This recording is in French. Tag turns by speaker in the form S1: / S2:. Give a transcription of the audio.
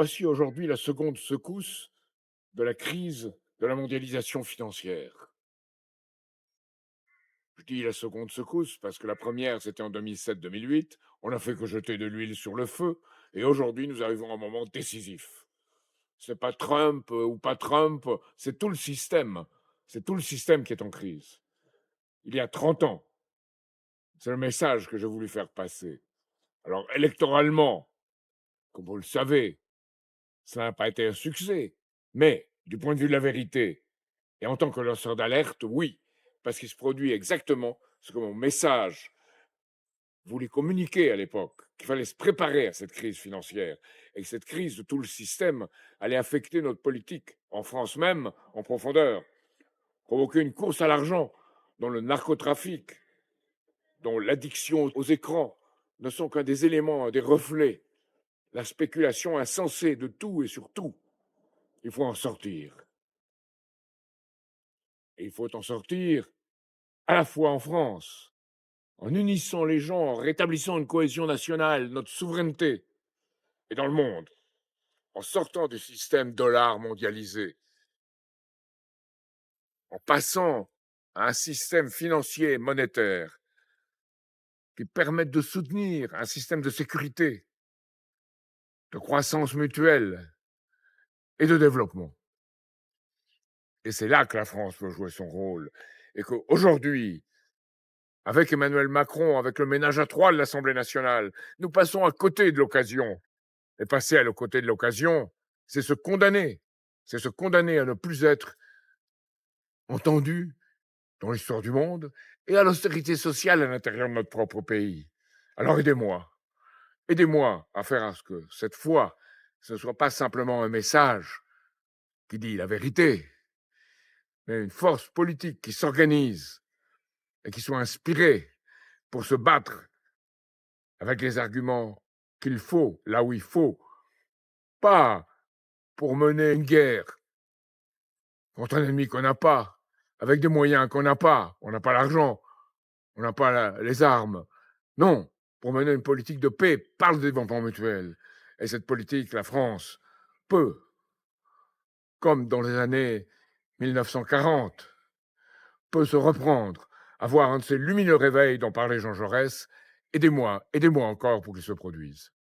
S1: Voici aujourd'hui la seconde secousse de la crise de la mondialisation financière. Je dis la seconde secousse parce que la première, c'était en 2007-2008. On n'a fait que jeter de l'huile sur le feu. Et aujourd'hui, nous arrivons à un moment décisif. C'est pas Trump ou pas Trump, c'est tout le système. C'est tout le système qui est en crise. Il y a 30 ans, c'est le message que j'ai voulu faire passer. Alors, électoralement, comme vous le savez, ça n'a pas été un succès. Mais, du point de vue de la vérité, et en tant que lanceur d'alerte, oui, parce qu'il se produit exactement ce que mon message voulait communiquer à l'époque, qu'il fallait se préparer à cette crise financière, et que cette crise de tout le système allait affecter notre politique, en France même, en profondeur, provoquer une course à l'argent dont le narcotrafic, dont l'addiction aux écrans ne sont qu'un des éléments, des reflets, la spéculation insensée de tout et sur tout. Il faut en sortir. Et il faut en sortir à la fois en France, en unissant les gens, en rétablissant une cohésion nationale, notre souveraineté, et dans le monde, en sortant du système dollar mondialisé, en passant à un système financier et monétaire qui permette de soutenir un système de sécurité, de croissance mutuelle et de développement. Et c'est là que la France peut jouer son rôle. Et qu'aujourd'hui, avec Emmanuel Macron, avec le ménage à trois de l'Assemblée nationale, nous passons à côté de l'occasion. Et passer à côté de l'occasion, c'est se condamner. C'est se condamner à ne plus être entendu dans l'histoire du monde et à l'austérité sociale à l'intérieur de notre propre pays. Alors aidez-moi. Aidez-moi à faire à ce que cette fois, ce ne soit pas simplement un message qui dit la vérité, mais une force politique qui s'organise et qui soit inspirée pour se battre avec les arguments qu'il faut, là où il faut, pas pour mener une guerre contre un ennemi qu'on n'a pas, avec des moyens qu'on n'a pas. On n'a pas l'argent, on n'a pas les armes. Non, pour mener une politique de paix par le développement mutuel. Et cette politique, la France peut, comme dans les années 1940, peut se reprendre, avoir un de ces lumineux réveils dont parlait Jean Jaurès. Aidez-moi encore pour qu'il se produise.